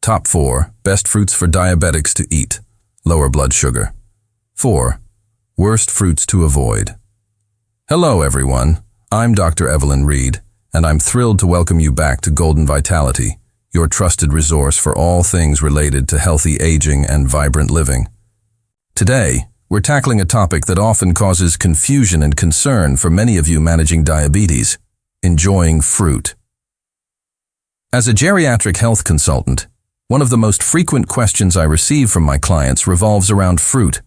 Top 4 Best Fruits for Diabetics to Eat. Lower blood sugar. 4. Worst fruits to avoid. Hello everyone, I'm Dr. Evelyn Reed, and I'm thrilled to welcome you back to Golden Vitality, your trusted resource for all things related to healthy aging and vibrant living. Today, we're tackling a topic that often causes confusion and concern for many of you managing diabetes: enjoying fruit. As a geriatric health consultant, one of the most frequent questions I receive from my clients revolves around fruit.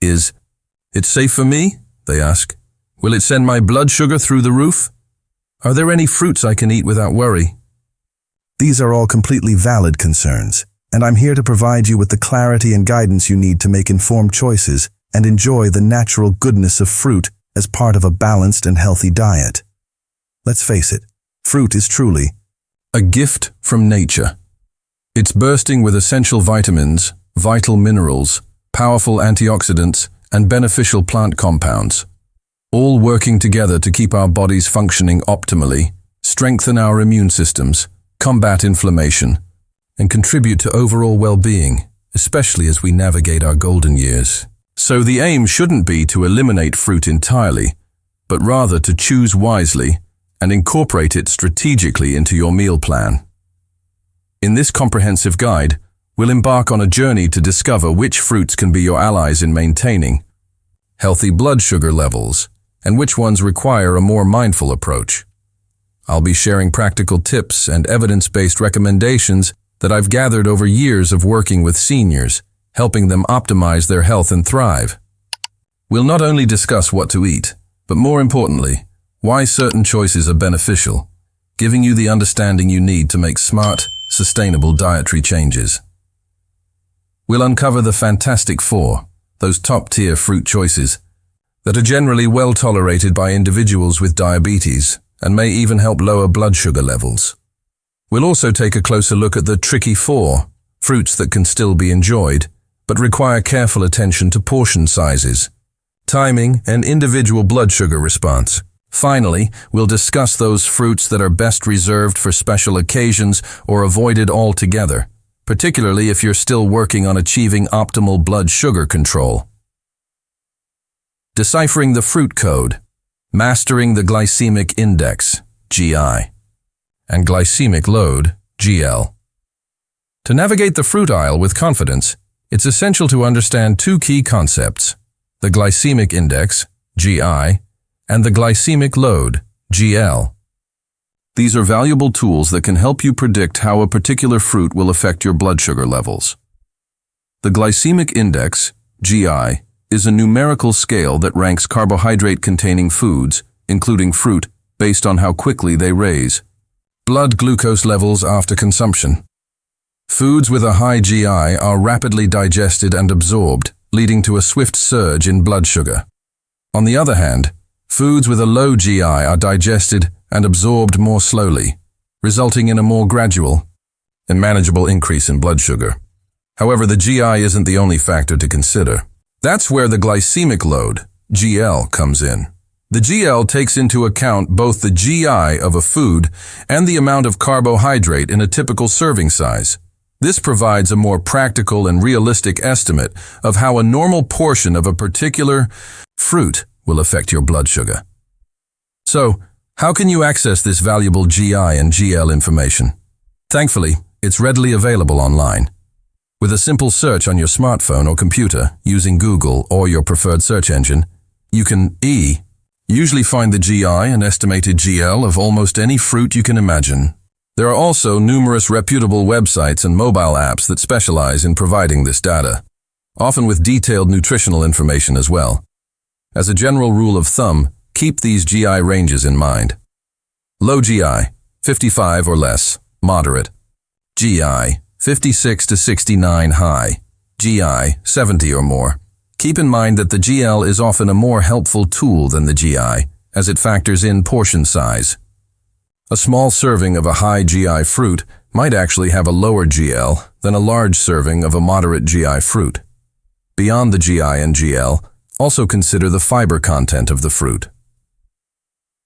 Is it safe for me? They ask. Will it send my blood sugar through the roof? Are there any fruits I can eat without worry? These are all completely valid concerns, and I'm here to provide you with the clarity and guidance you need to make informed choices and enjoy the natural goodness of fruit as part of a balanced and healthy diet. Let's face it, fruit is truly a gift from nature. It's bursting with essential vitamins, vital minerals, powerful antioxidants, and beneficial plant compounds, all working together to keep our bodies functioning optimally, strengthen our immune systems, combat inflammation, and contribute to overall well-being, especially as we navigate our golden years. So the aim shouldn't be to eliminate fruit entirely, but rather to choose wisely and incorporate it strategically into your meal plan. In this comprehensive guide, we'll embark on a journey to discover which fruits can be your allies in maintaining healthy blood sugar levels and which ones require a more mindful approach. I'll be sharing practical tips and evidence-based recommendations that I've gathered over years of working with seniors, helping them optimize their health and thrive. We'll not only discuss what to eat, but more importantly, why certain choices are beneficial, giving you the understanding you need to make smart, sustainable dietary changes. We'll uncover the Fantastic Four, those top-tier fruit choices that are generally well tolerated by individuals with diabetes and may even help lower blood sugar levels. We'll also take a closer look at the tricky 4, fruits that can still be enjoyed, but require careful attention to portion sizes, timing, and individual blood sugar response. Finally, we'll discuss those fruits that are best reserved for special occasions or avoided altogether, particularly if you're still working on achieving optimal blood sugar control. Deciphering the fruit code, mastering the glycemic index, GI, and glycemic load, GL. To navigate the fruit aisle with confidence, it's essential to understand 2 key concepts: the glycemic index, GI, and the glycemic load, GL. These are valuable tools that can help you predict how a particular fruit will affect your blood sugar levels. The glycemic index, GI, is a numerical scale that ranks carbohydrate-containing foods, including fruit, based on how quickly they raise blood glucose levels after consumption. Foods with a high GI are rapidly digested and absorbed, leading to a swift surge in blood sugar. On the other hand, foods with a low GI are digested and absorbed more slowly, resulting in a more gradual and manageable increase in blood sugar. However, the GI isn't the only factor to consider. That's where the glycemic load, GL, comes in. The GL takes into account both the GI of a food and the amount of carbohydrate in a typical serving size. This provides a more practical and realistic estimate of how a normal portion of a particular fruit will affect your blood sugar. So, how can you access this valuable GI and GL information? Thankfully, it's readily available online. With a simple search on your smartphone or computer using Google or your preferred search engine, you can usually find the GI and estimated GL of almost any fruit you can imagine. There are also numerous reputable websites and mobile apps that specialize in providing this data, often with detailed nutritional information as well. As a general rule of thumb, keep these GI ranges in mind. Low GI, 55 or less, moderate. GI, 56 to 69 high. GI, 70 or more. Keep in mind that the GL is often a more helpful tool than the GI, as it factors in portion size. A small serving of a high GI fruit might actually have a lower GL than a large serving of a moderate GI fruit. Beyond the GI and GL, also consider the fiber content of the fruit.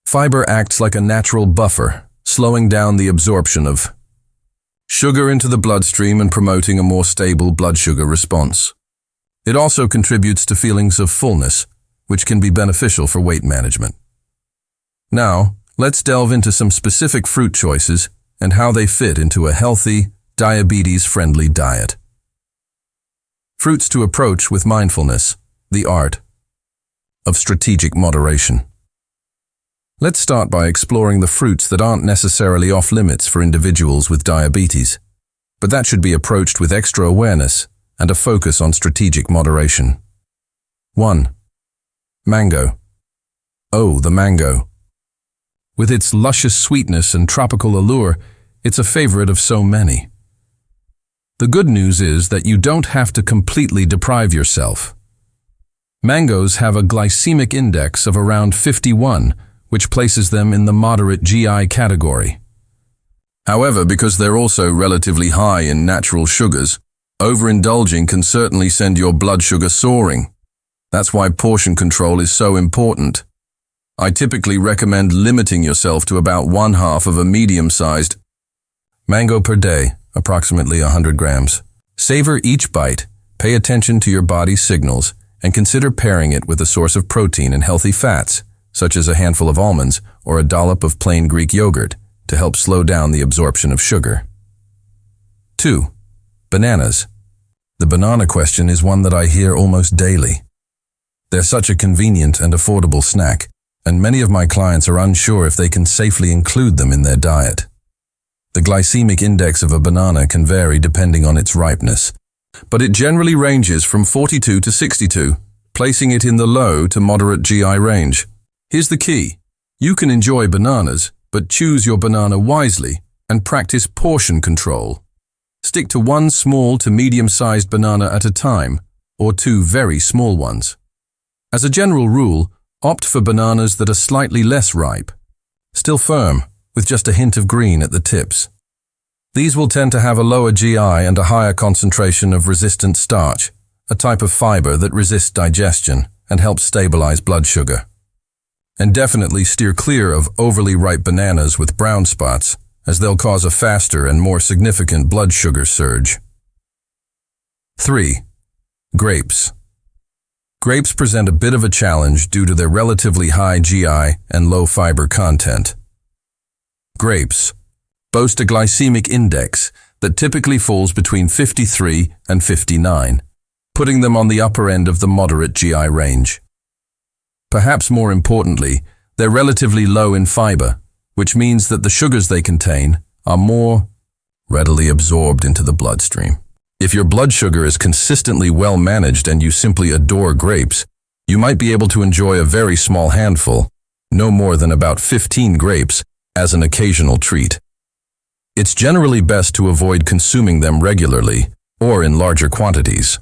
Fiber acts like a natural buffer, slowing down the absorption of sugar into the bloodstream and promoting a more stable blood sugar response. It also contributes to feelings of fullness, which can be beneficial for weight management. Now, let's delve into some specific fruit choices and how they fit into a healthy, diabetes-friendly diet. Fruits to approach with mindfulness, the art of strategic moderation. Let's start by exploring the fruits that aren't necessarily off-limits for individuals with diabetes, but that should be approached with extra awareness and a focus on strategic moderation. 1. Mango. Oh, the mango. With its luscious sweetness and tropical allure, it's a favorite of so many. The good news is that you don't have to completely deprive yourself. Mangoes have a glycemic index of around 51, which places them in the moderate GI category. However, because they're also relatively high in natural sugars, overindulging can certainly send your blood sugar soaring. That's why portion control is so important. I typically recommend limiting yourself to about 1/2 of a medium-sized mango per day, approximately 100 grams. Savor each bite, pay attention to your body's signals, and consider pairing it with a source of protein and healthy fats, such as a handful of almonds or a dollop of plain Greek yogurt, to help slow down the absorption of sugar. 2. Bananas. The banana question is one that I hear almost daily. They're such a convenient and affordable snack, and many of my clients are unsure if they can safely include them in their diet. The glycemic index of a banana can vary depending on its ripeness, but it generally ranges from 42 to 62, placing it in the low to moderate GI range. Here's the key. You can enjoy bananas, but choose your banana wisely and practice portion control. Stick to 1 small to medium-sized banana at a time, or 2 very small ones. As a general rule, opt for bananas that are slightly less ripe, still firm, with just a hint of green at the tips. These will tend to have a lower GI and a higher concentration of resistant starch, a type of fiber that resists digestion and helps stabilize blood sugar. And definitely steer clear of overly ripe bananas with brown spots, as they'll cause a faster and more significant blood sugar surge. 3. Grapes. Grapes present a bit of a challenge due to their relatively high GI and low fiber content. Grapes boast a glycemic index that typically falls between 53 and 59, putting them on the upper end of the moderate GI range. Perhaps more importantly, they're relatively low in fiber, which means that the sugars they contain are more readily absorbed into the bloodstream. If your blood sugar is consistently well managed and you simply adore grapes, you might be able to enjoy a very small handful, no more than about 15 grapes, as an occasional treat. It's generally best to avoid consuming them regularly or in larger quantities.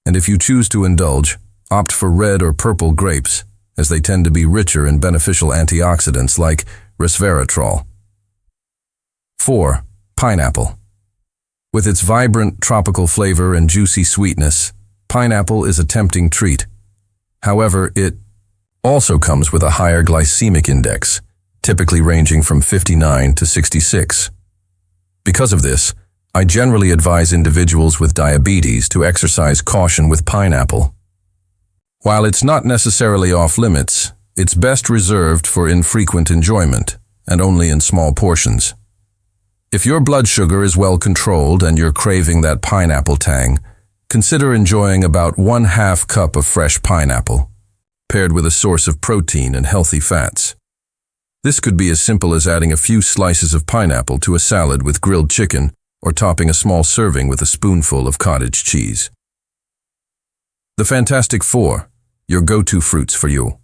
And if you choose to indulge, opt for red or purple grapes, as they tend to be richer in beneficial antioxidants like resveratrol. 4. Pineapple. With its vibrant tropical flavor and juicy sweetness, pineapple is a tempting treat. However, it also comes with a higher glycemic index, typically ranging from 59 to 66. Because of this, I generally advise individuals with diabetes to exercise caution with pineapple. While it's not necessarily off-limits, it's best reserved for infrequent enjoyment, and only in small portions. If your blood sugar is well controlled and you're craving that pineapple tang, consider enjoying about 1/2 cup of fresh pineapple, paired with a source of protein and healthy fats. This could be as simple as adding a few slices of pineapple to a salad with grilled chicken or topping a small serving with a spoonful of cottage cheese. The Fantastic Four, your go-to fruits for you.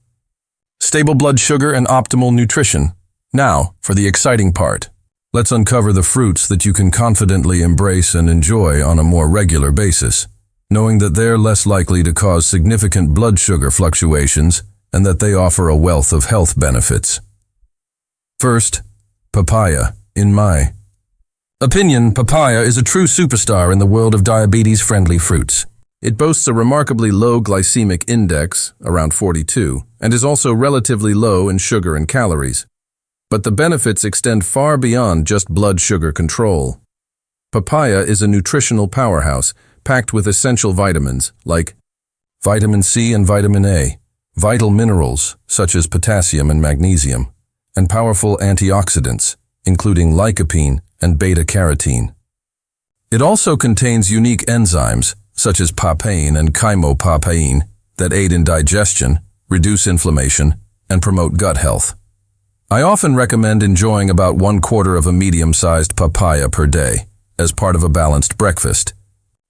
Stable blood sugar and optimal nutrition. Now, for the exciting part. Let's uncover the fruits that you can confidently embrace and enjoy on a more regular basis, knowing that they're less likely to cause significant blood sugar fluctuations and that they offer a wealth of health benefits. First, papaya. In my opinion, papaya is a true superstar in the world of diabetes-friendly fruits. It boasts a remarkably low glycemic index, around 42, and is also relatively low in sugar and calories. But the benefits extend far beyond just blood sugar control. Papaya is a nutritional powerhouse packed with essential vitamins like vitamin C and vitamin A, vital minerals such as potassium and magnesium, and powerful antioxidants, including lycopene and beta-carotene. It also contains unique enzymes such as papain and chymopapain that aid in digestion, reduce inflammation, and promote gut health. I often recommend enjoying about 1/4 of a medium-sized papaya per day as part of a balanced breakfast,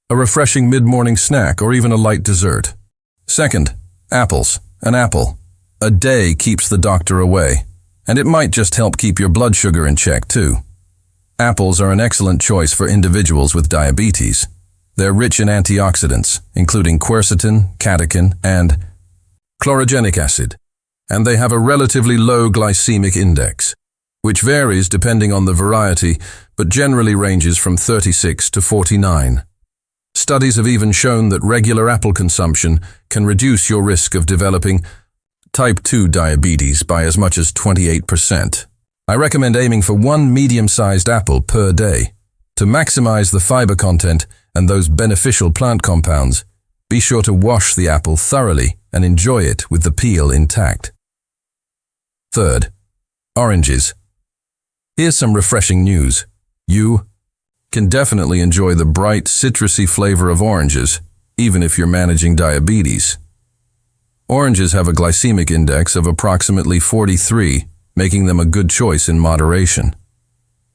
a refreshing mid-morning snack, or even a light dessert. Second, apples. An apple a day keeps the doctor away, and it might just help keep your blood sugar in check too. Apples are an excellent choice for individuals with diabetes. They're rich in antioxidants, including quercetin, catechin, and chlorogenic acid, and they have a relatively low glycemic index, which varies depending on the variety, but generally ranges from 36 to 49. Studies have even shown that regular apple consumption can reduce your risk of developing type 2 diabetes by as much as 28%. I recommend aiming for 1 medium-sized apple per day. To maximize the fiber content and those beneficial plant compounds, be sure to wash the apple thoroughly and enjoy it with the peel intact. Third, oranges. Here's some refreshing news. You can definitely enjoy the bright, citrusy flavor of oranges, even if you're managing diabetes. Oranges have a glycemic index of approximately 43, making them a good choice in moderation.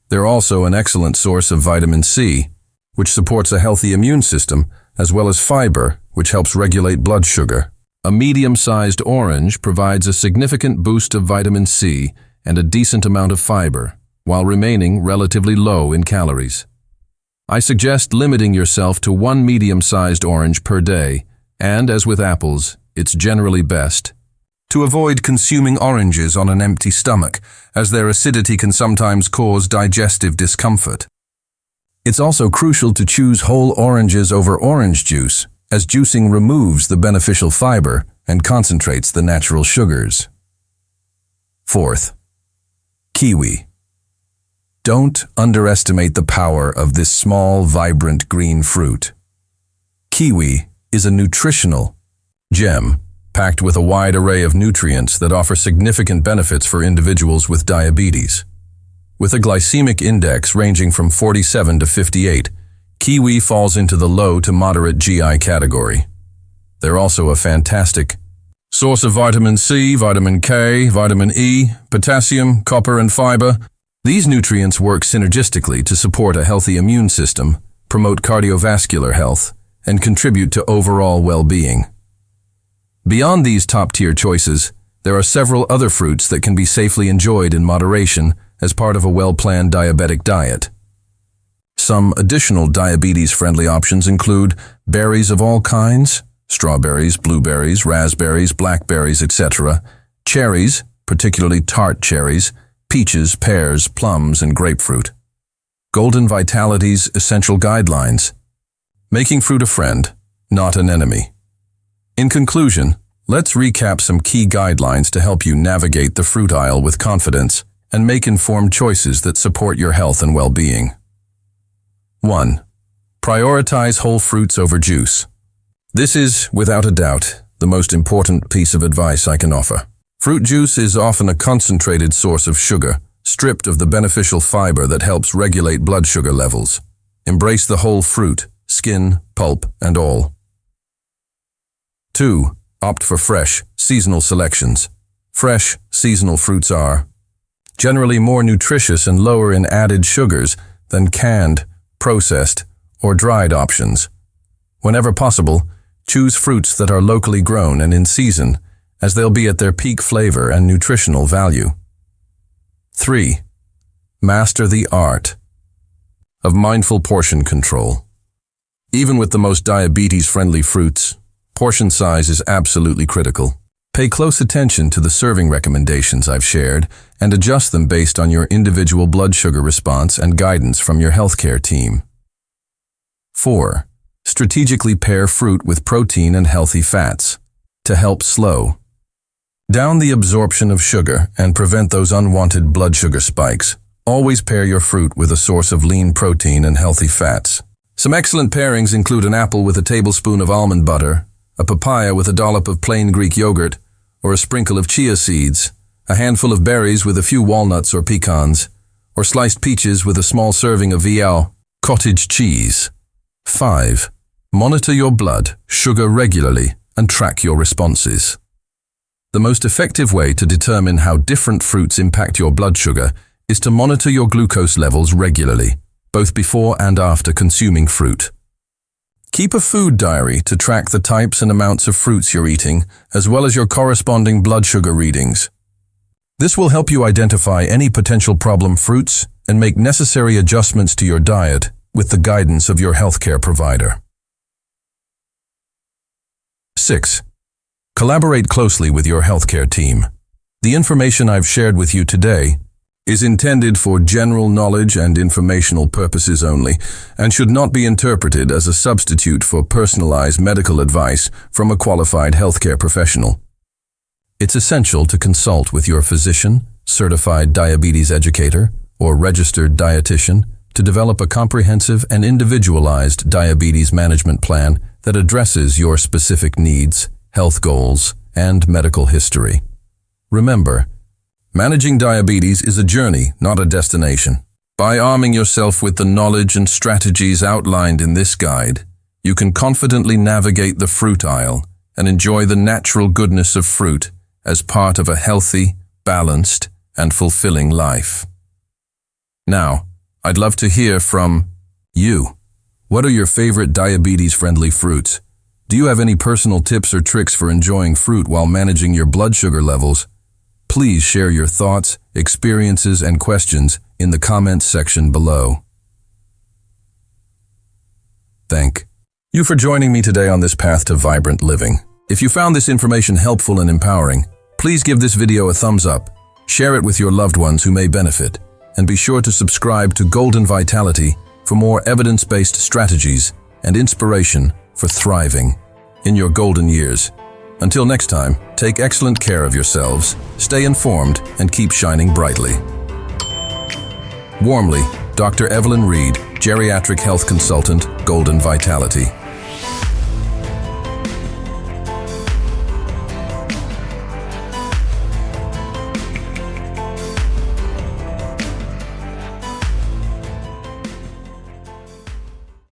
They're also an excellent source of vitamin C, which supports a healthy immune system, as well as fiber, which helps regulate blood sugar. A medium-sized orange provides a significant boost of vitamin C and a decent amount of fiber, while remaining relatively low in calories. I suggest limiting yourself to 1 medium-sized orange per day, and as with apples, it's generally best to avoid consuming oranges on an empty stomach, as their acidity can sometimes cause digestive discomfort. It's also crucial to choose whole oranges over orange juice, as juicing removes the beneficial fiber and concentrates the natural sugars. Fourth, kiwi. Don't underestimate the power of this small, vibrant green fruit. Kiwi is a nutritional gem packed with a wide array of nutrients that offer significant benefits for individuals with diabetes. With a glycemic index ranging from 47 to 58, kiwi falls into the low to moderate GI category. They're also a fantastic source of vitamin C, vitamin K, vitamin E, potassium, copper, and fiber. These nutrients work synergistically to support a healthy immune system, promote cardiovascular health, and contribute to overall well-being. Beyond these top-tier choices, there are several other fruits that can be safely enjoyed in moderation as part of a well-planned diabetic diet. Some additional diabetes-friendly options include berries of all kinds, strawberries, blueberries, raspberries, blackberries, etc., cherries, particularly tart cherries, peaches, pears, plums, and grapefruit. Golden Vitality's Essential Guidelines. Making fruit a friend, not an enemy. In conclusion, let's recap some key guidelines to help you navigate the fruit aisle with confidence and make informed choices that support your health and well-being. 1. Prioritize whole fruits over juice. This is, without a doubt, the most important piece of advice I can offer. Fruit juice is often a concentrated source of sugar, stripped of the beneficial fiber that helps regulate blood sugar levels. Embrace the whole fruit, skin, pulp, and all. 2. Opt for fresh, seasonal selections. Fresh, seasonal fruits are generally more nutritious and lower in added sugars than canned, processed, or dried options. Whenever possible, choose fruits that are locally grown and in season, as they'll be at their peak flavor and nutritional value. 3. Master the art of mindful portion control. Even with the most diabetes-friendly fruits, portion size is absolutely critical. Pay close attention to the serving recommendations I've shared and adjust them based on your individual blood sugar response and guidance from your healthcare team. 4. Strategically pair fruit with protein and healthy fats to help slow down the absorption of sugar and prevent those unwanted blood sugar spikes. Always pair your fruit with a source of lean protein and healthy fats. Some excellent pairings include an apple with a tablespoon of almond butter, a papaya with a dollop of plain Greek yogurt, or a sprinkle of chia seeds, a handful of berries with a few walnuts or pecans, or sliced peaches with a small serving of VL, cottage cheese. 5. Monitor your blood sugar regularly and track your responses. The most effective way to determine how different fruits impact your blood sugar is to monitor your glucose levels regularly, both before and after consuming fruit. Keep a food diary to track the types and amounts of fruits you're eating, as well as your corresponding blood sugar readings. This will help you identify any potential problem fruits and make necessary adjustments to your diet with the guidance of your healthcare provider. 6. Collaborate closely with your healthcare team. The information I've shared with you today is intended for general knowledge and informational purposes only, and should not be interpreted as a substitute for personalized medical advice from a qualified healthcare professional. It's essential to consult with your physician, certified diabetes educator, or registered dietitian to develop a comprehensive and individualized diabetes management plan that addresses your specific needs, health goals, and medical history. Remember, managing diabetes is a journey, not a destination. By arming yourself with the knowledge and strategies outlined in this guide, you can confidently navigate the fruit aisle and enjoy the natural goodness of fruit as part of a healthy, balanced, and fulfilling life. Now, I'd love to hear from you. What are your favorite diabetes-friendly fruits? Do you have any personal tips or tricks for enjoying fruit while managing your blood sugar levels? Please share your thoughts, experiences, and questions in the comments section below. Thank you for joining me today on this path to vibrant living. If you found this information helpful and empowering, please give this video a thumbs up, share it with your loved ones who may benefit, and be sure to subscribe to Golden Vitality for more evidence-based strategies and inspiration for thriving in your golden years. Until next time, take excellent care of yourselves, stay informed, and keep shining brightly. Warmly, Dr. Evelyn Reed, Geriatric Health Consultant, Golden Vitality.